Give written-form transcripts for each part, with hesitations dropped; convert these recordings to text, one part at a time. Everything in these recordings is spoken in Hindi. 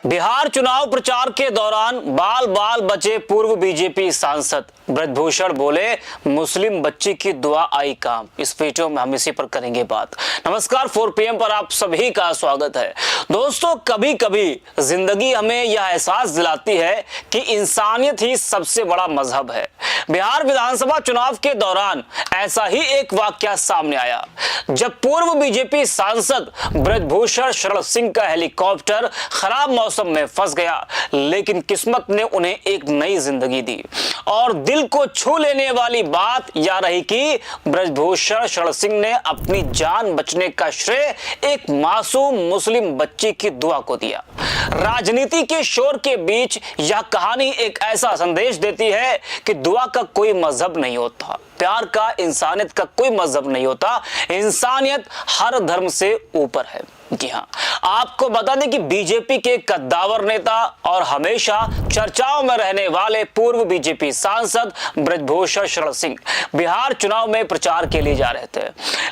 बिहार चुनाव प्रचार के दौरान बाल बाल बचे पूर्व बीजेपी सांसद ब्रजभूषण बोले, मुस्लिम बच्ची की दुआ आई काम। इस वीडियो में हम इसी पर करेंगे बात। नमस्कार, 4 PM पर आप सभी का स्वागत है। दोस्तों, कभी कभी जिंदगी हमें यह एहसास दिलाती है कि इंसानियत ही सबसे बड़ा मजहब है। बिहार विधानसभा चुनाव के दौरान ऐसा ही एक वाकया सामने आया, जब पूर्व बीजेपी सांसद ब्रजभूषण शरण सिंह का हेलीकॉप्टर खराब मौसम में फंस गया, लेकिन किस्मत ने उन्हें एक नई जिंदगी दी। और दिल को छू लेने वाली बात यह रही कि ब्रजभूषण शरण सिंह ने अपनी जान बचने का श्रेय एक मासूम मुस्लिम बच्ची की दुआ को दिया। राजनीति के शोर के बीच यह कहानी एक ऐसा संदेश देती है कि दुआ का कोई मजहब नहीं होता, प्यार का, इंसानियत का कोई मजहब नहीं होता। इंसानियत हर धर्म से ऊपर है। जी हाँ, आपको बता दें कि बीजेपी के कद्दावर नेता और हमेशा चर्चाओं में रहने वाले पूर्व बीजेपी सांसद ब्रजभूषण शरण सिंह बिहार चुनाव में प्रचार के लिए जा रहे थे,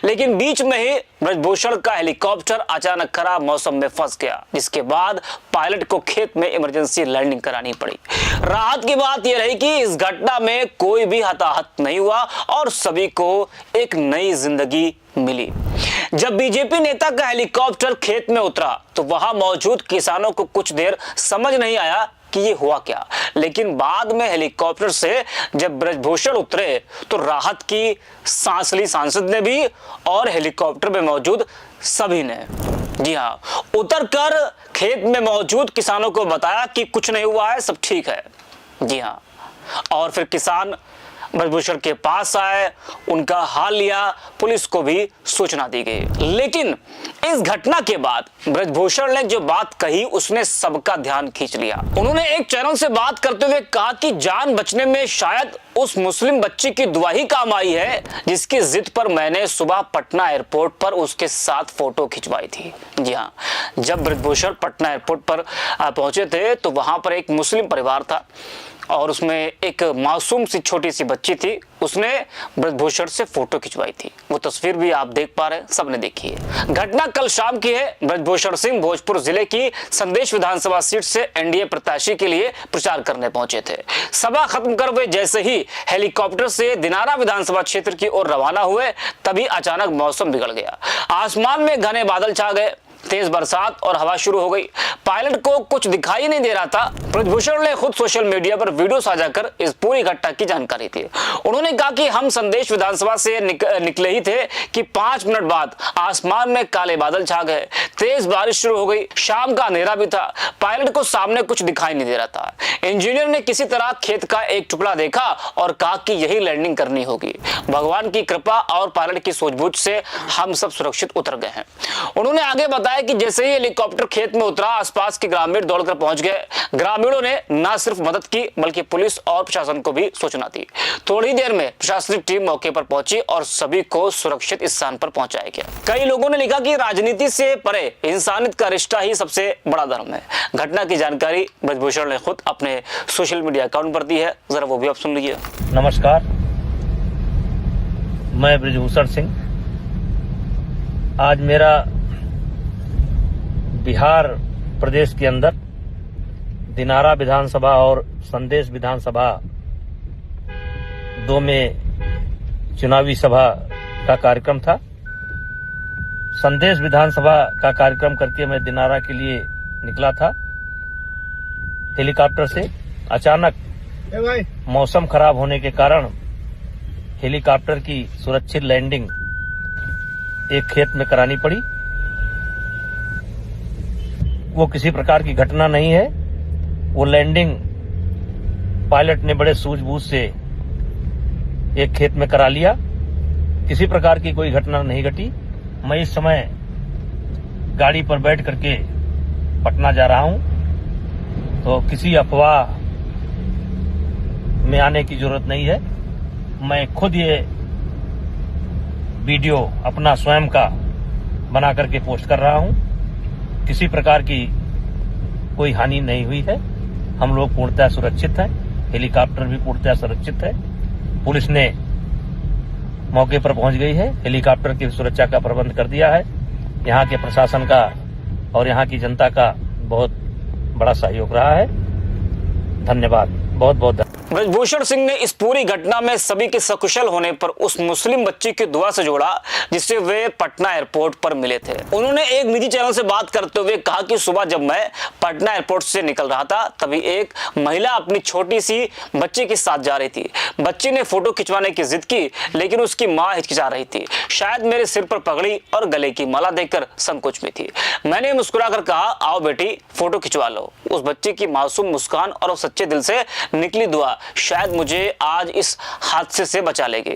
लेकिन बीच में ही ब्रजभूषण का हेलीकॉप्टर अचानक खराब मौसम में फंस गया, जिसके बाद पायलट को खेत में इमरजेंसी लैंडिंग करानी पड़ी। राहत की बात यह रही कि इस घटना में कोई भी हताहत नहीं हुआ और सभी को एक नई जिंदगी मिली। जब बीजेपी नेता का हेलीकॉप्टर खेत में उतरा तो वहां मौजूद किसानों को कुछ देर समझ नहीं आया कि ये हुआ क्या, लेकिन बाद में हेलीकॉप्टर से जब ब्रजभूषण उतरे तो राहत की सांस ली सांसद ने भी और हेलीकॉप्टर में मौजूद सभी ने। जी हाँ, उतरकर खेत में मौजूद किसानों को बताया कि कुछ नहीं हुआ है, सब ठीक है। जी हाँ, और फिर किसान ब्रजभूषण के पास आए, उनका हाल लिया, पुलिस को भी सूचना दी गई। लेकिन इस घटना के बाद ब्रजभूषण ने जो बात कही उसने सबका ध्यान खींच लिया। उन्होंने एक चैनल से बात करते हुए कहा कि जान बचने में शायद उस मुस्लिम बच्ची की दुआ ही काम आई है, जिसकी जिद पर मैंने सुबह पटना एयरपोर्ट पर उसके साथ फोटो खिंचवाई थी। जी हाँ, जब ब्रजभूषण पटना एयरपोर्ट पर पहुंचे थे तो वहां पर एक मुस्लिम परिवार था और उसमें एक मासूम सी छोटी सी बच्ची थी। उसने ब्रजभूषण से फोटो खिंचवाई थी। वो तस्वीर भी आप देख पा रहे हैं, सबने देखी है। घटना कल शाम की है। ब्रजभूषण सिंह भोजपुर जिले की संदेश विधानसभा सीट से एनडीए प्रत्याशी के लिए प्रचार करने पहुंचे थे। सभा खत्म कर वे जैसे ही हेलीकॉप्टर से दिनारा विधानसभा क्षेत्र की ओर रवाना हुए, तभी अचानक मौसम बिगड़ गया। आसमान में घने बादल छा गए, तेज बरसात और हवा शुरू हो गई। पायलट को कुछ दिखाई नहीं दे रहा था। ब्रजभूषण ने खुद सोशल मीडिया पर वीडियो साझा कर इस पूरी घटना की जानकारी दी। उन्होंने कहा कि हम संदेश विधानसभा से निकले ही थे कि 5 मिनट बाद आसमान में काले बादल छा गए, तेज बारिश शुरू हो गई, शाम का अंधेरा भी था। पायलट को सामने कुछ दिखाई नहीं दे रहा था। इंजीनियर ने किसी तरह खेत का एक टुकड़ा देखा और कहा कि यही लैंडिंग करनी होगी। भगवान की कृपा और पायलट की सूझबूझ से हम सब सुरक्षित उतर गए हैं। उन्होंने आगे बताया कि जैसे ही हेलीकॉप्टर खेत में उतरा, आसपास के ग्रामीण दौड़कर पहुंच गए। ग्रामीणों ने न सिर्फ मदद की बल्कि पुलिस और प्रशासन को भी सूचना दी। थोड़ी देर में प्रशासनिक टीम मौके पर पहुंची और सभी को सुरक्षित स्थान पर पहुंचाया गया। कई लोगों ने लिखा कि राजनीति से परे इंसानियत का रिश्ता ही सबसे बड़ा धर्म है। घटना की जानकारी ब्रजभूषण ने खुद अपने सोशल मीडिया अकाउंट पर दी है, जरा वो भी आप सुन लीजिए। नमस्कार, मैं ब्रजभूषण सिंह। आज मेरा बिहार प्रदेश के अंदर दिनारा विधानसभा और संदेश विधानसभा 2 में चुनावी सभा का कार्यक्रम था। संदेश विधानसभा का कार्यक्रम करके मैं दिनारा के लिए निकला था। हेलीकॉप्टर से अचानक मौसम खराब होने के कारण हेलीकॉप्टर की सुरक्षित लैंडिंग एक खेत में करानी पड़ी। वो किसी प्रकार की घटना नहीं है। वो लैंडिंग पायलट ने बड़े सूझबूझ से एक खेत में करा लिया। किसी प्रकार की कोई घटना नहीं घटी। मैं इस समय गाड़ी पर बैठ करके पटना जा रहा हूं, तो किसी अफवाह में आने की जरूरत नहीं है। मैं खुद ये वीडियो अपना स्वयं का बना करके पोस्ट कर रहा हूं। किसी प्रकार की कोई हानि नहीं हुई है। हम लोग पूर्णतः सुरक्षित हैं। हेलीकॉप्टर भी पूर्णतः सुरक्षित है। पुलिस ने मौके पर पहुंच गई है। हेलीकॉप्टर की सुरक्षा का प्रबंध कर दिया है। यहाँ के प्रशासन का और यहाँ की जनता का बहुत बड़ा सहयोग रहा है। धन्यवाद, बहुत बहुत धन्यवाद। ब्रजभूषण सिंह ने इस पूरी घटना में सभी के सकुशल होने पर उस मुस्लिम बच्ची की दुआ से जोड़ा जिससे वे पटना एयरपोर्ट पर मिले थे। उन्होंने एक निजी चैनल से बात करते हुए कहा कि सुबह जब मैं पटना एयरपोर्ट से निकल रहा था तभी एक महिला अपनी छोटी सी बच्ची के साथ जा रही थी। बच्ची ने फोटो खिंचवाने की जिद की लेकिन उसकी मां हिचकिचा रही थी। शायद मेरे सिर पर पगड़ी और गले की माला देखकर संकोच में थी। मैंने मुस्कुराकर कहा, आओ बेटी फोटो खिंचवा लो। उस बच्ची की मासूम मुस्कान और उस सच्चे दिल से निकली दुआ शायद मुझे आज इस हादसे से बचा लेगी।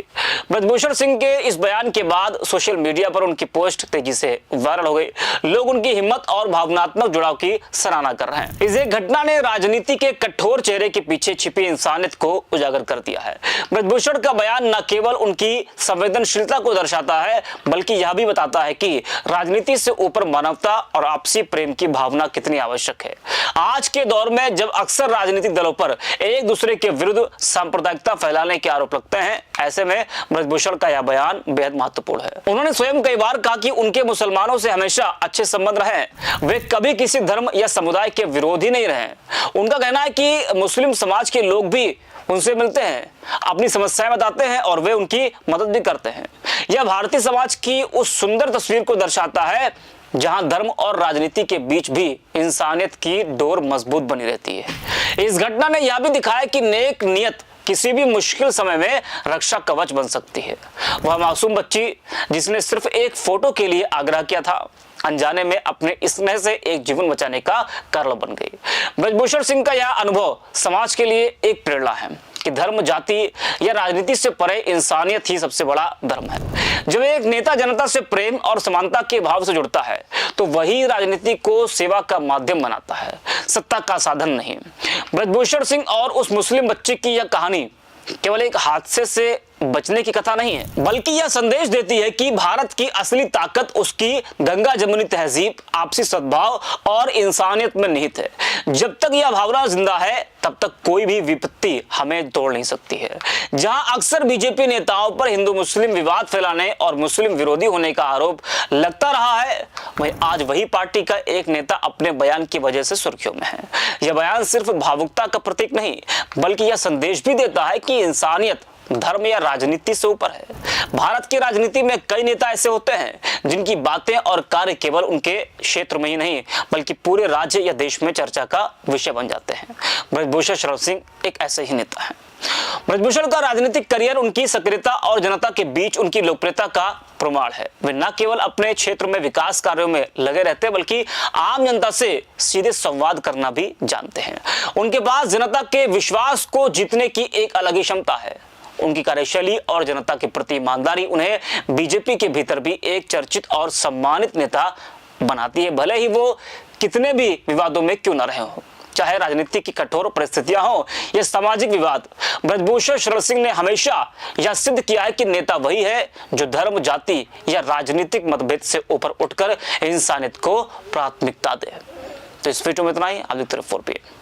ब्रजभूषण सिंह के इस बयान के बाद सोशल मीडिया पर उनकी पोस्ट तेजी से वायरल हो गई। लोग उनकी हिम्मत और भावनात्मक जुड़ाव की सराहना कर रहे हैं। इस एक घटना ने राजनीति के कठोर चेहरे के पीछे छिपी इंसानियत को उजागर कर दिया है। ब्रजभूषण का बयान न केवल उनकी संवेदनशीलता को दर्शाता है बल्कि यह भी बताता है कि राजनीति से ऊपर मानवता और आपसी प्रेम की भावना कितनी आवश्यक है। आज के दौर में जब अक्सर राजनीतिक दलों पर एक दूसरे के विरुद्ध सांप्रदायिकता फैलाने के आरोप लगते हैं, ऐसे में ब्रजभूषण का यह बयान बेहद महत्वपूर्ण है। उन्होंने स्वयं कई बार कहा कि उनके मुसलमानों से हमेशा अच्छे संबंध रहे, वे कभी किसी धर्म या समुदाय के विरोधी नहीं रहे। उनका कहना है कि मुस्लिम समाज के लोग भी उनसे मिलते हैं, अपनी समस्याएं बताते हैं और वे उनकी मदद भी करते हैं। यह भारतीय समाज की उस सुंदर तस्वीर को दर्शाता है जहां धर्म और राजनीति के बीच भी इंसानियत की डोर मजबूत बनी रहती है। इस घटना ने यह भी दिखाया कि नेक नियत किसी भी मुश्किल समय में रक्षा कवच बन सकती है। वह मासूम बच्ची जिसने सिर्फ एक फोटो के लिए आग्रह किया था, अनजाने में अपने स्नेह से एक जीवन बचाने का कारण बन गई। ब्रजभूषण सिंह का यह अनुभव समाज के लिए एक प्रेरणा है कि धर्म, जाति या राजनीति से परे इंसानियत ही सबसे बड़ा धर्म है। जब एक नेता जनता से प्रेम और समानता के भाव से जुड़ता है तो वही राजनीति को सेवा का माध्यम बनाता है, सत्ता का साधन नहीं। ब्रजभूषण सिंह और उस मुस्लिम बच्चे की यह कहानी केवल एक हादसे से बचने की कथा नहीं है बल्कि यह संदेश देती है कि भारत की असली ताकत उसकी गंगा जमुनी तहजीब, आपसी सद्भाव और इंसानियत में निहित है। जब तक यह भावना जिंदा है तब तक कोई भी विपत्ति हमें तोड़ नहीं सकती है। जहां अक्सर बीजेपी नेताओं पर हिंदू मुस्लिम विवाद फैलाने और मुस्लिम विरोधी होने का आरोप लगता रहा है, वहीं आज वही पार्टी का एक नेता अपने बयान की वजह से सुर्खियों में है। यह बयान सिर्फ भावुकता का प्रतीक नहीं बल्कि यह संदेश भी देता है कि इंसानियत धर्म या राजनीति से ऊपर है। भारत की राजनीति में कई नेता ऐसे होते हैं जिनकी बातें और कार्य केवल उनके क्षेत्र में ही नहीं बल्कि पूरे राज्य या देश में चर्चा का विषय बन जाते हैं। ब्रजभूषण शरण सिंह एक ऐसे ही नेता है। ब्रजभूषण का राजनीतिक करियर उनकी सक्रियता और जनता के बीच उनकी लोकप्रियता का प्रमाण है। वे न केवल अपने क्षेत्र में विकास कार्यों में लगे रहते बल्कि आम जनता से सीधे संवाद करना भी जानते हैं। उनके पास जनता के विश्वास को जीतने की एक अलग ही क्षमता है। उनकी कार्यशैली और जनता के प्रति ईमानदारी उन्हें बीजेपी के भीतर भी एक चर्चित और सम्मानित नेता बनाती है, भले ही वो कितने भी विवादों में क्यों न रहे हो। चाहे राजनीति की कठोर परिस्थितियां हो या सामाजिक विवाद, ब्रजभूषण शरण सिंह ने हमेशा यह सिद्ध किया है कि नेता वही है जो धर्म, जाति या राजनीतिक मतभेद से ऊपर उठकर इंसानियत को प्राथमिकता दे। तो इस वीडियो में इतना ही। आप देखते रहिए 4PM।